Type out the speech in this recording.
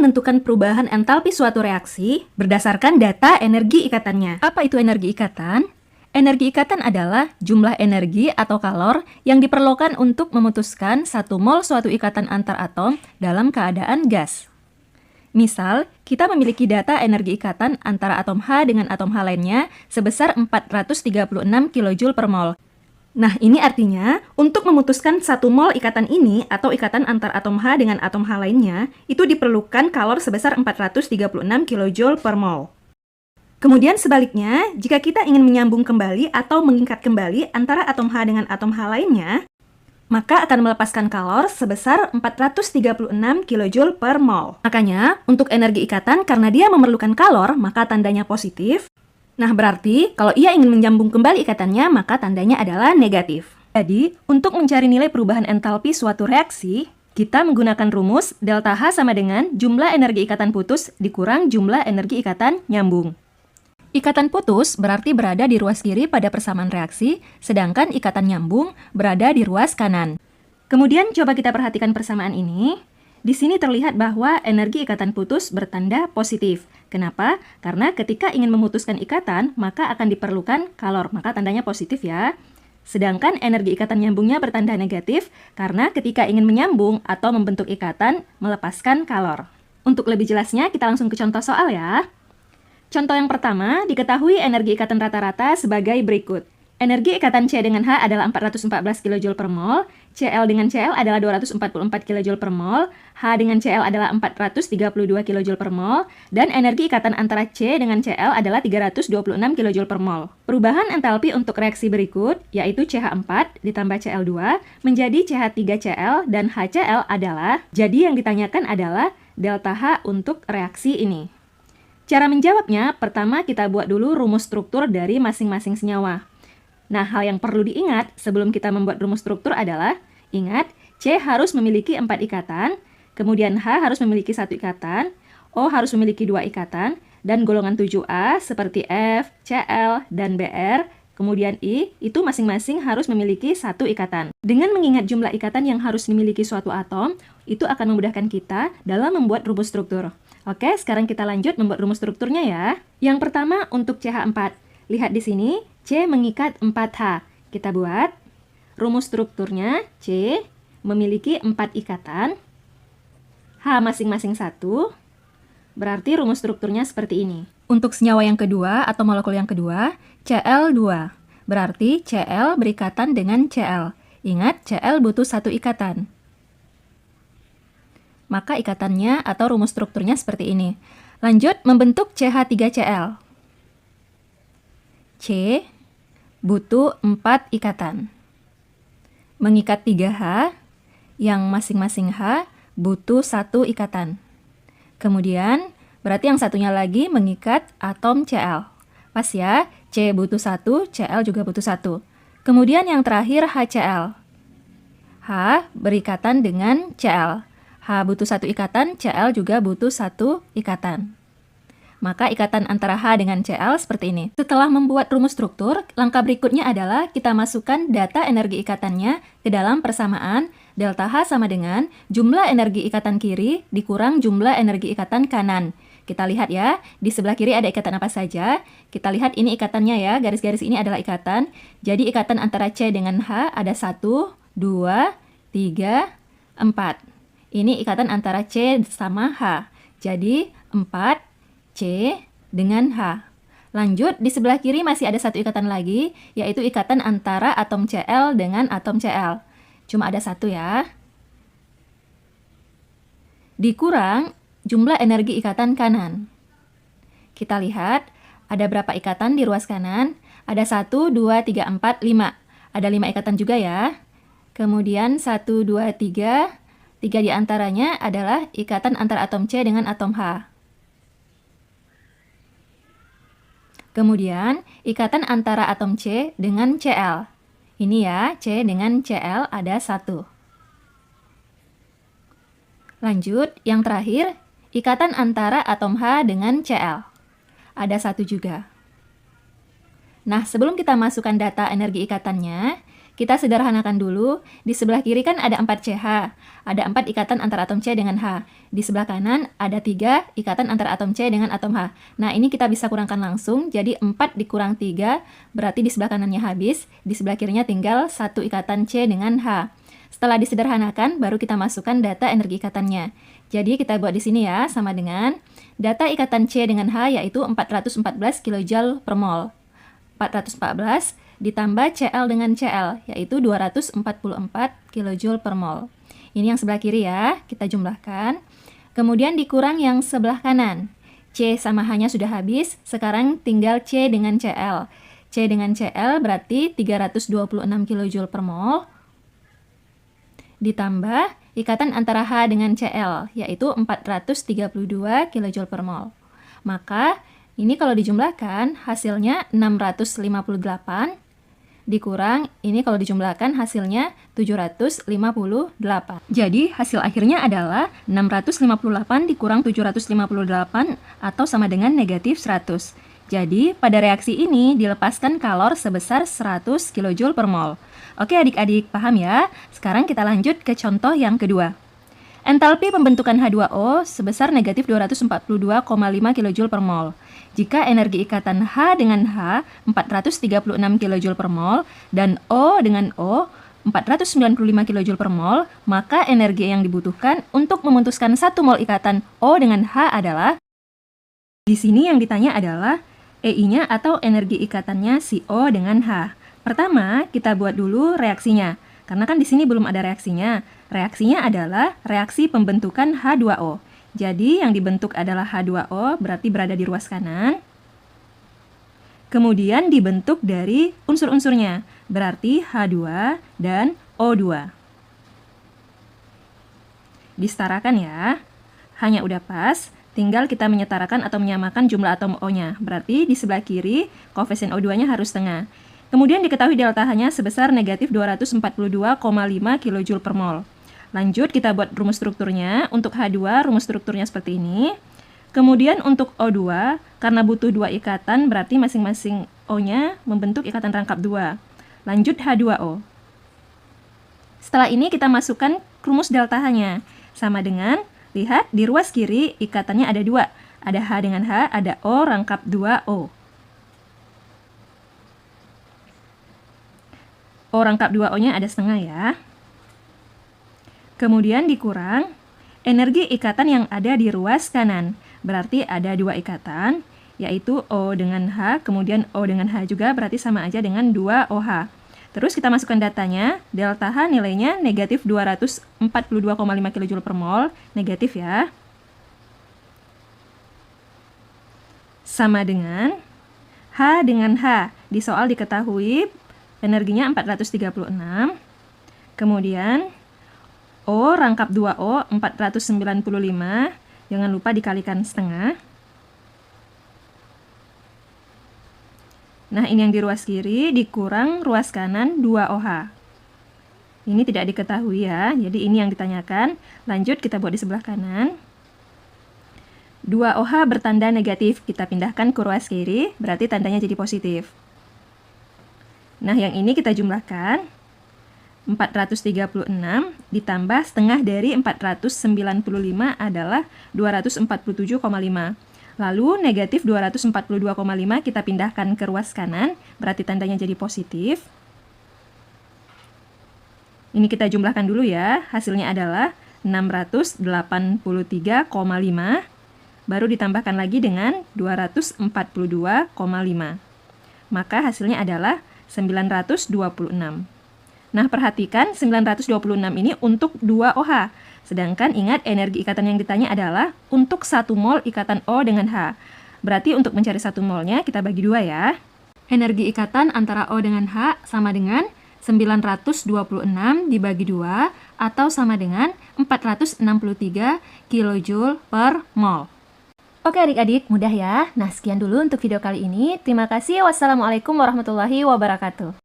menentukan perubahan entalpi suatu reaksi berdasarkan data energi ikatannya. Apa itu energi ikatan? Energi ikatan adalah jumlah energi atau kalor yang diperlukan untuk memutuskan 1 mol suatu ikatan antar atom dalam keadaan gas. Misal, kita memiliki data energi ikatan antara atom H dengan atom H lainnya sebesar 436 kJ per mol. Nah, ini artinya untuk memutuskan 1 mol ikatan ini atau ikatan antar atom H dengan atom H lainnya, itu diperlukan kalor sebesar 436 kJ per mol. Kemudian sebaliknya, jika kita ingin menyambung kembali atau mengikat kembali antara atom H dengan atom H lainnya, maka akan melepaskan kalor sebesar 436 kJ per mol. Makanya, untuk energi ikatan karena dia memerlukan kalor, maka tandanya positif. Nah, berarti kalau ia ingin menyambung kembali ikatannya, maka tandanya adalah negatif. Jadi, untuk mencari nilai perubahan entalpi suatu reaksi, kita menggunakan rumus delta H sama dengan jumlah energi ikatan putus dikurang jumlah energi ikatan nyambung. Ikatan putus berarti berada di ruas kiri pada persamaan reaksi, sedangkan ikatan nyambung berada di ruas kanan. Kemudian coba kita perhatikan persamaan ini. Di sini terlihat bahwa energi ikatan putus bertanda positif. Kenapa? Karena ketika ingin memutuskan ikatan, maka akan diperlukan kalor, maka tandanya positif ya. Sedangkan energi ikatan nyambungnya bertanda negatif, karena ketika ingin menyambung atau membentuk ikatan, melepaskan kalor. Untuk lebih jelasnya, kita langsung ke contoh soal ya. Contoh yang pertama, diketahui energi ikatan rata-rata sebagai berikut. Energi ikatan C dengan H adalah 414 kJ per mol, Cl dengan Cl adalah 244 kJ per mol, H dengan Cl adalah 432 kJ per mol, dan energi ikatan antara C dengan Cl adalah 326 kJ per mol. Perubahan entalpi untuk reaksi berikut, yaitu CH4 ditambah Cl2 menjadi CH3Cl dan HCl adalah, jadi yang ditanyakan adalah delta H untuk reaksi ini. Cara menjawabnya, pertama kita buat dulu rumus struktur dari masing-masing senyawa. Nah, hal yang perlu diingat sebelum kita membuat rumus struktur adalah, ingat, C harus memiliki 4 ikatan, kemudian H harus memiliki 1 ikatan, O harus memiliki 2 ikatan, dan golongan 7A seperti F, Cl, dan Br, kemudian I, itu masing-masing harus memiliki 1 ikatan. Dengan mengingat jumlah ikatan yang harus dimiliki suatu atom, itu akan memudahkan kita dalam membuat rumus struktur. Oke, sekarang kita lanjut membuat rumus strukturnya ya. Yang pertama untuk CH4. Lihat di sini, C mengikat 4H. Kita buat rumus strukturnya, C memiliki 4 ikatan, H masing-masing 1, berarti rumus strukturnya seperti ini. Untuk senyawa yang kedua atau molekul yang kedua, Cl2, berarti Cl berikatan dengan Cl. Ingat, Cl butuh 1 ikatan. Maka ikatannya atau rumus strukturnya seperti ini. Lanjut membentuk CH3Cl. C butuh 4 ikatan. Mengikat 3H, yang masing-masing H butuh 1 ikatan. Kemudian, berarti yang satunya lagi mengikat atom Cl. Pas ya, C butuh 1, Cl juga butuh 1. Kemudian yang terakhir HCl. H berikatan dengan Cl. H butuh 1 ikatan, Cl juga butuh 1 ikatan. Maka ikatan antara H dengan Cl seperti ini. Setelah membuat rumus struktur, langkah berikutnya adalah kita masukkan data energi ikatannya ke dalam persamaan delta H sama dengan jumlah energi ikatan kiri dikurang jumlah energi ikatan kanan. Kita lihat ya, di sebelah kiri ada ikatan apa saja. Kita lihat ini ikatannya ya, garis-garis ini adalah ikatan. Jadi ikatan antara C dengan H ada 1, 2, 3, 4. Ini ikatan antara C sama H. Jadi 4 C dengan H. Lanjut, di sebelah kiri masih ada 1 ikatan lagi, yaitu ikatan antara atom Cl dengan atom Cl. Cuma ada 1 ya. Dikurang jumlah energi ikatan kanan. Kita lihat, ada berapa ikatan di ruas kanan? Ada 1, 2, 3, 4, 5. Ada 5 ikatan juga ya. Kemudian 1, 2, 3. 3 di antaranya adalah ikatan antara atom C dengan atom H. Kemudian, ikatan antara atom C dengan Cl. Ini ya, C dengan Cl ada 1. Lanjut, yang terakhir, ikatan antara atom H dengan Cl. Ada 1 juga. Nah, sebelum kita masukkan data energi ikatannya, Kita sederhanakan dulu. Di sebelah kiri kan ada 4 CH. Ada 4 ikatan antara atom C dengan H. Di sebelah kanan ada 3 ikatan antara atom C dengan atom H. Nah, ini kita bisa kurangkan langsung. Jadi 4 dikurang 3, berarti di sebelah kanannya habis. Di sebelah kirinya tinggal 1 ikatan C dengan H. Setelah disederhanakan, baru kita masukkan data energi ikatannya. Jadi kita buat di sini ya, sama dengan data ikatan C dengan H yaitu 414 kJ per mol. 414 ditambah Cl dengan Cl, yaitu 244 kJ per mol. Ini yang sebelah kiri ya, kita jumlahkan. Kemudian dikurang yang sebelah kanan. C sama H-nya sudah habis, sekarang tinggal C dengan Cl. C dengan Cl berarti 326 kJ per mol. Ditambah ikatan antara H dengan Cl, yaitu 432 kJ per mol. Maka, ini kalau dijumlahkan, hasilnya 658, dikurang, ini kalau dijumlahkan hasilnya 758. Jadi, hasil akhirnya adalah 658 dikurang 758 atau sama dengan negatif 100. Jadi, pada reaksi ini dilepaskan kalor sebesar 100 kJ per mol. Oke adik-adik, paham ya? Sekarang kita lanjut ke contoh yang kedua. Entalpi pembentukan H2O sebesar negatif 242,5 kJ per mol. Jika energi ikatan H dengan H 436 kJ per mol dan O dengan O 495 kJ per mol, maka energi yang dibutuhkan untuk memutuskan 1 mol ikatan O dengan H adalah, di sini yang ditanya adalah EI-nya atau energi ikatannya si O dengan H. Pertama, kita buat dulu reaksinya. Karena kan di sini belum ada reaksinya. Reaksinya adalah reaksi pembentukan H2O. Jadi yang dibentuk adalah H2O, berarti berada di ruas kanan. Kemudian dibentuk dari unsur-unsurnya, berarti H2 dan O2. Disetarakan ya. Hanya udah pas, tinggal kita menyetarakan atau menyamakan jumlah atom O-nya. Berarti di sebelah kiri, koefisien O2-nya harus setengah. Kemudian diketahui delta H-nya sebesar negatif 242,5 kJ per mol. Lanjut kita buat rumus strukturnya. Untuk H2 rumus strukturnya seperti ini. Kemudian untuk O2, karena butuh 2 ikatan berarti masing-masing O-nya membentuk ikatan rangkap 2. Lanjut H2O. Setelah ini kita masukkan rumus delta H-nya. Sama dengan, lihat di ruas kiri ikatannya ada 2. Ada H dengan H, ada O rangkap 2O. O rangkap 2O-nya ada setengah ya. Kemudian dikurang energi ikatan yang ada di ruas kanan. Berarti ada 2 ikatan, yaitu O dengan H, kemudian O dengan H juga berarti sama aja dengan 2OH. Terus kita masukkan datanya, delta H nilainya negatif 242,5 kJ per mol, negatif ya. Sama dengan H dengan H, di soal diketahui energinya 436, kemudian O rangkap 2O 495, jangan lupa dikalikan setengah. Nah, ini yang di ruas kiri dikurang ruas kanan 2OH. Ini tidak diketahui ya, jadi ini yang ditanyakan. Lanjut kita buat di sebelah kanan. 2OH bertanda negatif, kita pindahkan ke ruas kiri, berarti tandanya jadi positif. Nah, yang ini kita jumlahkan. 436 ditambah setengah dari 495 adalah 247,5. Lalu negatif 242,5 kita pindahkan ke ruas kanan, berarti tandanya jadi positif. Ini kita jumlahkan dulu ya, hasilnya adalah 683,5, baru ditambahkan lagi dengan 242,5. Maka hasilnya adalah 926. Nah, perhatikan 926 ini untuk 2OH. Sedangkan ingat energi ikatan yang ditanya adalah untuk 1 mol ikatan O dengan H. Berarti untuk mencari 1 molnya kita bagi 2 ya. Energi ikatan antara O dengan H sama dengan 926 dibagi 2 atau sama dengan 463 kJ per mol. Oke adik-adik, mudah ya. Nah, sekian dulu untuk video kali ini. Terima kasih. Wassalamualaikum warahmatullahi wabarakatuh.